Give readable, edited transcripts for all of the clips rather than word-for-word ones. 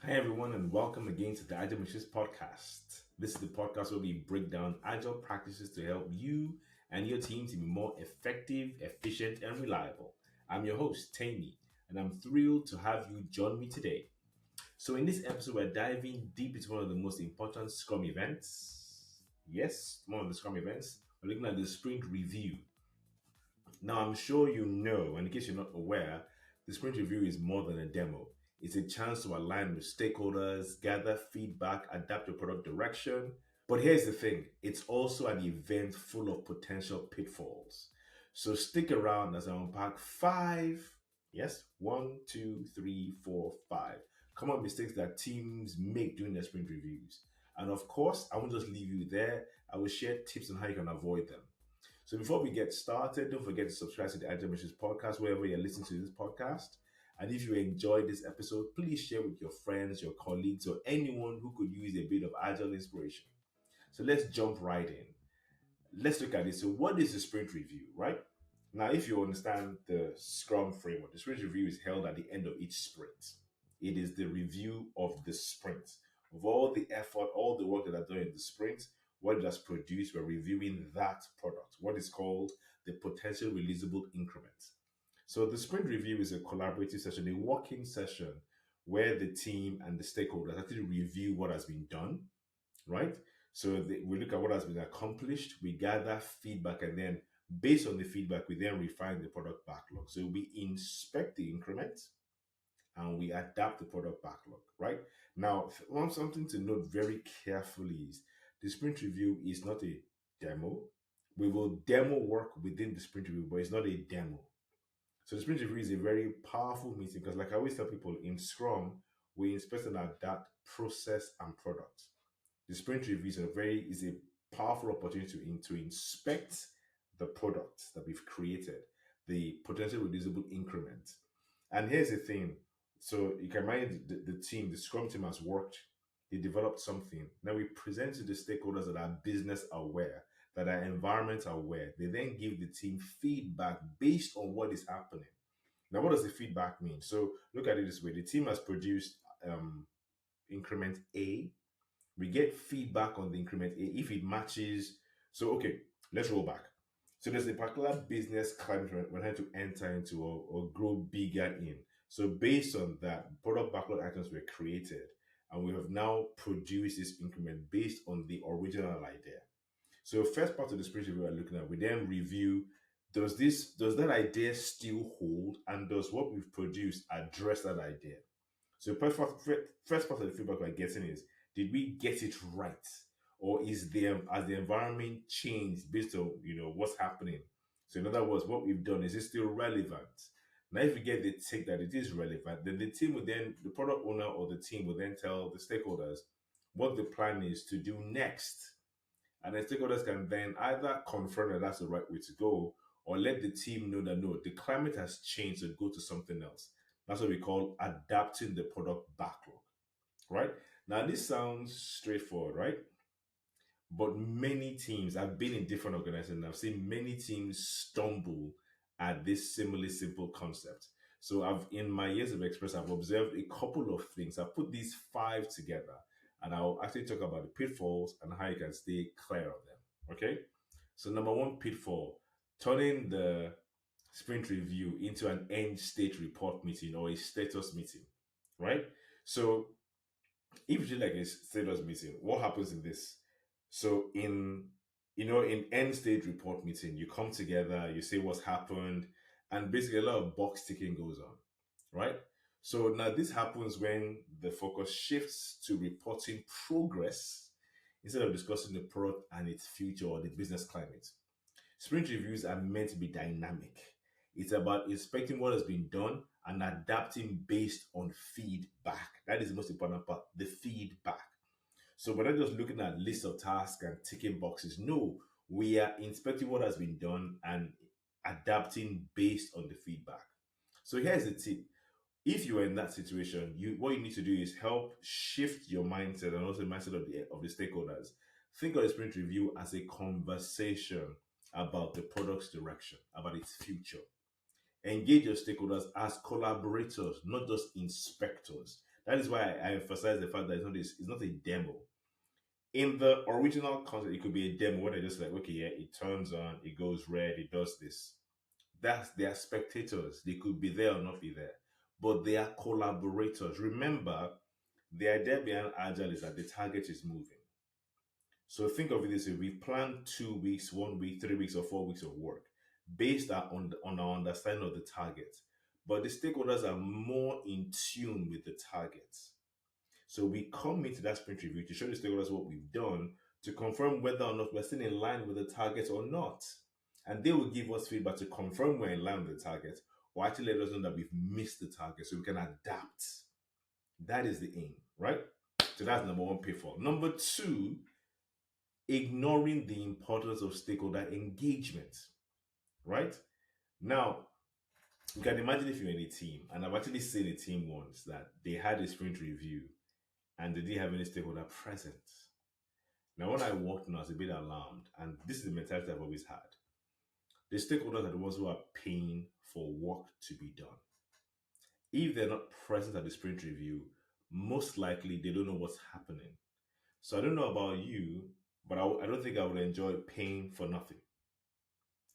Hi, everyone, and welcome again to the Agile Matrix podcast. This is the podcast where we break down agile practices to help you and your team to be more effective, efficient, and reliable. I'm your host, Temi, and I'm thrilled to have you join me today. So, in this episode, we're diving deep into one of the most important Scrum events. Yes, one of the Scrum events. We're looking at the sprint review. Now, I'm sure you know, and in case you're not aware, the sprint review is more than a demo. It's a chance to align with stakeholders, gather feedback, adapt your product direction. But here's the thing, it's also an event full of potential pitfalls. So stick around as I unpack five, yes, one, two, three, four, five common mistakes that teams make during their sprint reviews. And of course, I won't just leave you there. I will share tips on how you can avoid them. So before we get started, don't forget to subscribe to the Agile Matrix podcast wherever you're listening to this podcast. And if you enjoyed this episode, please share with your friends, your colleagues, or anyone who could use a bit of agile inspiration. So let's jump right in. Let's look at it. So, what is the sprint review, right? Now, if you understand the Scrum framework, the sprint review is held at the end of each sprint. It is the review of the sprint, of all the effort, all the work that I've done in the sprint, what it has produced. We're reviewing that product, what is called the potential releasable increment. So, the sprint review is a collaborative session, a working session where the team and the stakeholders actually review what has been done, right? So we look at what has been accomplished, we gather feedback, and then based on the feedback, we then refine the product backlog. So we inspect the increment and we adapt the product backlog, right? Now, one something to note very carefully is the sprint review is not a demo. We will demo work within the sprint review, but it's not a demo. So the sprint review is a very powerful meeting because, like I always tell people, in Scrum, we inspect and adapt process and product. The sprint review is a powerful opportunity to inspect the product that we've created, the potential reducible increment. And here's the thing. So you can imagine the team, the Scrum team has worked, they developed something. Now we present to the stakeholders that are business aware, that are environment aware. They then give the team feedback based on what is happening. Now, what does the feedback mean? So look at it this way. The team has produced increment A. We get feedback on the increment A if it matches. So, okay, let's roll back. So, there's a particular business climate we're trying to enter into or grow bigger in. So, based on that, product backlog items were created, and we have now produced this increment based on the original idea. So, first part of the sprint review we're looking at, we then review does that idea still hold, and does what we've produced address that idea? So first part of the feedback we're getting is, did we get it right? Or has the environment changed based on what's happening? So in other words, what we've done, is it still relevant? Now if we get the take that it is relevant, then the product owner or the team will then tell the stakeholders what the plan is to do next. And the stakeholders can then either confirm that that's the right way to go, or let the team know that no, the climate has changed, so go to something else. That's what we call adapting the product backlog, right? Now, this sounds straightforward, right? But many teams, I've been in different organizations, I've seen many teams stumble at this similarly simple concept. So in my years of experience, I've observed a couple of things. I've put these five together and I'll actually talk about the pitfalls and how you can stay clear of them. Okay. So number one pitfall, turning the sprint review into an end state report meeting or a status meeting, right? So if you do like a status meeting, what happens in this? So in end state report meeting, you come together, you say what's happened, and basically a lot of box ticking goes on, right? So now this happens when the focus shifts to reporting progress instead of discussing the product and its future or the business climate. Sprint reviews are meant to be dynamic. It's about inspecting what has been done and adapting based on feedback. That is the most important part, the feedback. So we're not just looking at lists of tasks and ticking boxes. No, we are inspecting what has been done and adapting based on the feedback. So here's the tip. If you are in that situation, what you need to do is help shift your mindset and also the mindset of the stakeholders. Think of the sprint review as a conversation about the product's direction, about its future. Engage your stakeholders as collaborators, not just inspectors. That is why I emphasize the fact that it's not a demo. In the original concept, it could be a demo where they're just like, okay, yeah, it turns on, it goes red, it does this. That's they are spectators. They could be there or not be there, but they are collaborators. Remember, the idea behind Agile is that the target is moving. So think of it this way: we plan 2 weeks, 1 week, 3 weeks, or 4 weeks of work based on our understanding of the target. But the stakeholders are more in tune with the targets. So we come into that sprint review to show the stakeholders what we've done to confirm whether or not we're still in line with the target or not. And they will give us feedback to confirm we're in line with the target or actually let us know that we've missed the target so we can adapt. That is the aim, right? So that's number one pitfall. Number two, ignoring the importance of stakeholder engagement, right? Now, you can imagine if you're in a team, and I've actually seen a team once that they had a sprint review and they didn't have any stakeholder present. Now, when I walked in, I was a bit alarmed, and this is the mentality I've always had. The stakeholders are the ones who are paying for work to be done. If they're not present at the sprint review, most likely they don't know what's happening. So I don't know about you, but I don't think I would enjoy paying for nothing,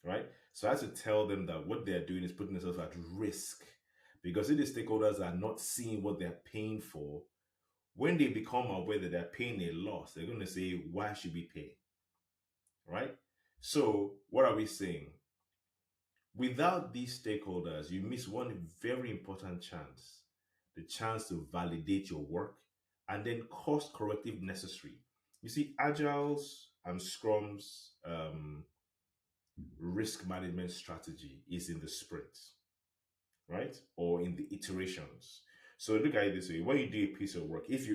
right? So I had to tell them that what they're doing is putting themselves at risk because if the stakeholders are not seeing what they're paying for, when they become aware that they're paying a loss, they're going to say, why should we pay? Right? So, what are we saying? Without these stakeholders, you miss one very important chance, the chance to validate your work and then course corrective necessary. You see, Agile's and Scrum's risk management strategy is in the sprints, right? Or in the iterations. So look at it this way: when you do a piece of work, if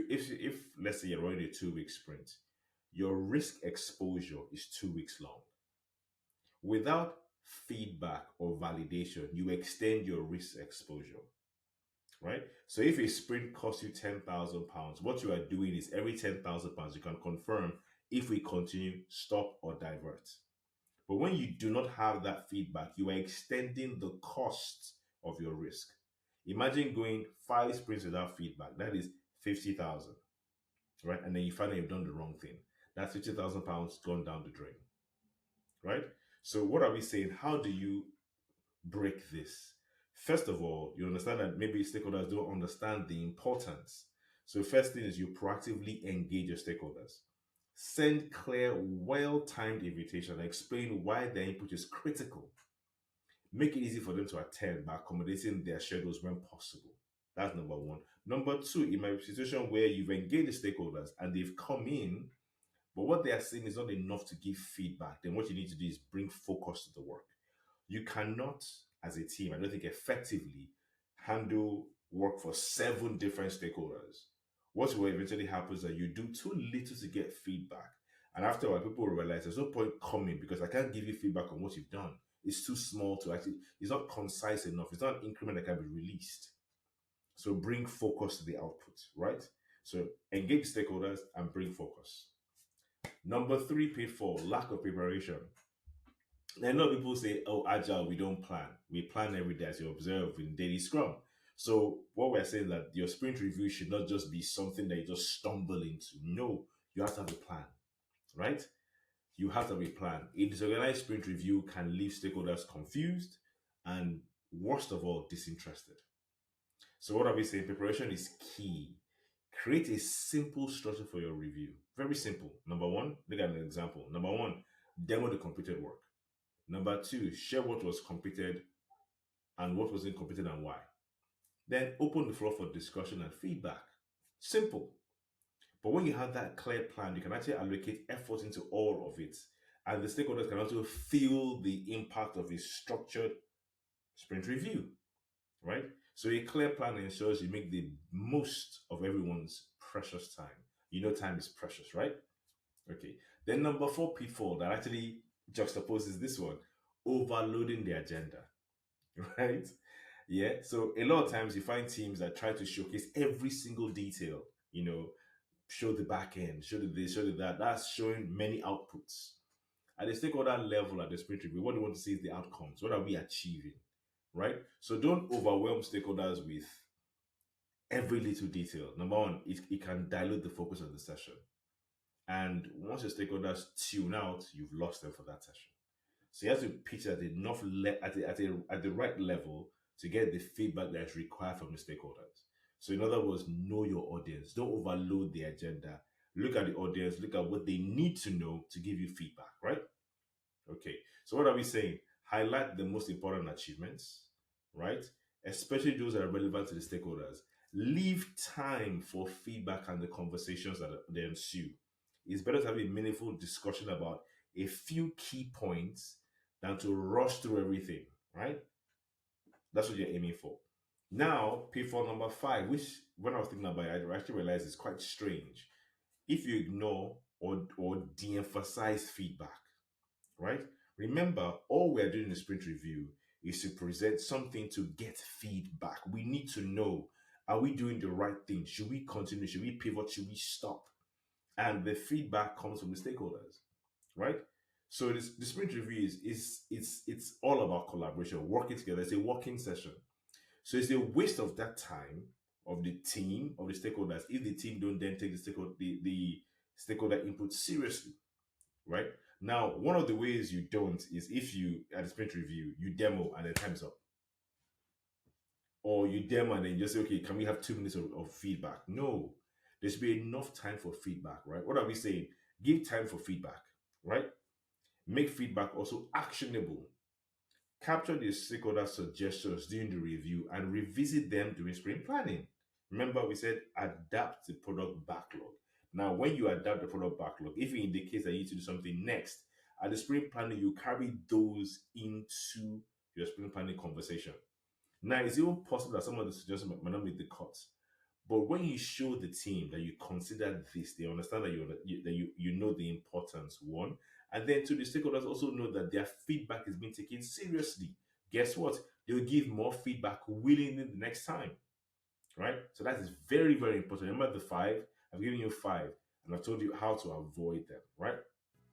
let's say you're running a 2 week sprint, your risk exposure is 2 weeks long. Without feedback or validation, you extend your risk exposure, right? So if a sprint costs you £10,000, what you are doing is every £10,000 you can confirm if we continue, stop, or divert. But when you do not have that feedback, you are extending the cost of your risk. Imagine going 5 sprints without feedback. That is 50,000, right? And then you find out you've done the wrong thing. That's £50,000 gone down the drain, right? So what are we saying? How do you break this? First of all, you understand that maybe stakeholders don't understand the importance. So first thing is you proactively engage your stakeholders. Send clear, well-timed invitation and explain why their input is critical. Make it easy for them to attend by accommodating their schedules when possible. That's number one. Number two, it might be a situation where you've engaged the stakeholders and they've come in, but what they are saying is not enough to give feedback. Then what you need to do is bring focus to the work. You cannot, as a team, I don't think effectively handle work for 7 different stakeholders. What will eventually happen is that you do too little to get feedback. And after a while, people will realize there's no point coming because I can't give you feedback on what you've done. It's too small to actually, it's not concise enough. It's not an increment that can be released. So bring focus to the output, right? So engage stakeholders and bring focus. Number three pitfall, lack of preparation. I know people say, oh, Agile, we don't plan. We plan every day as you observe in daily Scrum. So what we're saying that your sprint review should not just be something that you just stumble into. No, you have to have a plan, right? You have to have a plan. A disorganized sprint review can leave stakeholders confused and, worst of all, disinterested. So what are we saying? Preparation is key. Create a simple structure for your review. Very simple. Number one, look at an example. Number one, demo the completed work. Number two, share what was completed and what wasn't completed and why. Then open the floor for discussion and feedback. Simple. But when you have that clear plan, you can actually allocate effort into all of it. And the stakeholders can also feel the impact of a structured sprint review, right? So a clear plan ensures you make the most of everyone's precious time. You know time is precious, right? Okay. Then number four pitfall that actually juxtaposes this one, overloading the agenda, right? Yeah. So a lot of times you find teams that try to showcase every single detail, show the back end, show the this, show the that. That's showing many outputs. At the stakeholder level at the sprint review, what do you want to see is the outcomes. What are we achieving? Right? So don't overwhelm stakeholders with every little detail. Number one, it can dilute the focus of the session. And once your stakeholders tune out, you've lost them for that session. So you have to pitch at enough at the right level to get the feedback that is required from the stakeholders. So in other words, know your audience. Don't overload the agenda. Look at the audience. Look at what they need to know to give you feedback. Right? Okay. So what are we saying? Highlight the most important achievements. Right? Especially those that are relevant to the stakeholders. Leave time for feedback and the conversations that ensue. It's better to have a meaningful discussion about a few key points than to rush through everything, right? That's what you're aiming for. Now, pitfall number 5, which when I was thinking about it, I actually realized is quite strange. If you ignore or de-emphasize feedback, right? Remember, all we're doing in the sprint review is to present something to get feedback. We need to know, are we doing the right thing? Should we continue? Should we pivot? Should we stop? And the feedback comes from the stakeholders, right? So the sprint review it's all about collaboration, working together. It's a working session. So it's a waste of that time of the team, of the stakeholders, if the team don't then take the stakeholder input seriously, right? Now, one of the ways you don't is if you at the sprint review you demo and then time's up, or you demo and then you just say, okay, can we have 2 minutes of feedback? No, there should be enough time for feedback, right? What are we saying? Give time for feedback, right? Make feedback also actionable. Capture the stakeholder suggestions during the review and revisit them during sprint planning. Remember, we said adapt the product backlog. Now, when you adapt the product backlog, if it indicates that you need to do something next, at the sprint planning, you carry those into your sprint planning conversation. Now, it's even possible that some of the suggestions might not make the cut. But when you show the team that you consider this, they understand that you know the importance, one. And then two, the stakeholders also know that their feedback is being taken seriously. Guess what? They'll give more feedback willingly the next time, right? So that is very, very important. Remember the 5? I've given you 5, and I've told you how to avoid them, right?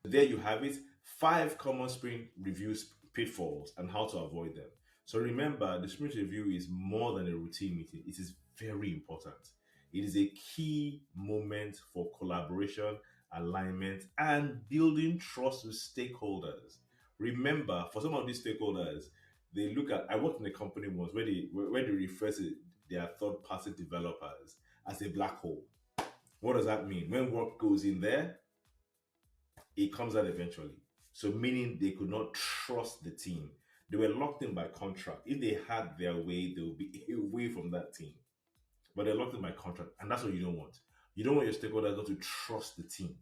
There you have it. 5 common sprint reviews pitfalls and how to avoid them. So remember, the sprint review is more than a routine meeting. It is very important. It is a key moment for collaboration, alignment, and building trust with stakeholders. Remember, for some of these stakeholders, they look at, I worked in a company once where they refer to their third-party developers as a black hole. What does that mean? When work goes in there, it comes out eventually. So meaning they could not trust the team. They were locked in by contract. If they had their way, they would be away from that team. But they're locked in by contract, and that's what you don't want. You don't want your stakeholders not to trust the team.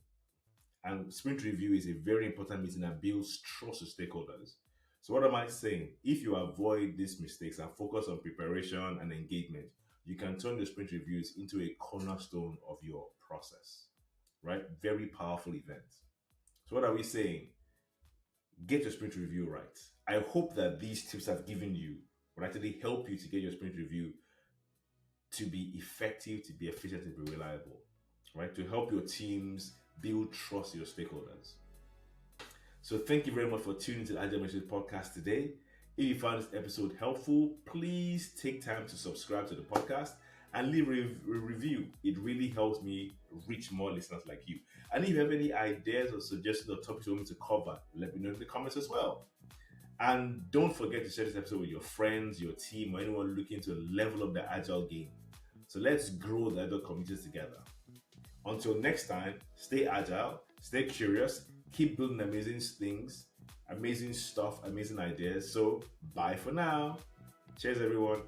And sprint review is a very important meeting that builds trust with stakeholders. So what am I saying? If you avoid these mistakes and focus on preparation and engagement, you can turn the sprint reviews into a cornerstone of your process, right? Very powerful event. So what are we saying? Get your sprint review right. I hope that these tips I've given you will actually help you to get your sprint review to be effective, to be efficient, to be reliable, right? To help your teams build trust in your stakeholders. So thank you very much for tuning to the Agile Matrix podcast today. If you found this episode helpful, please take time to subscribe to the podcast and leave a review. It really helps me reach more listeners like you. And if you have any ideas or suggestions or topics you want me to cover, let me know in the comments as well. And don't forget to share this episode with your friends, your team, or anyone looking to level up their Agile game. So let's grow the Agile communities together. Until next time, stay agile, stay curious, keep building amazing things, amazing stuff, amazing ideas. So bye for now. Cheers, everyone.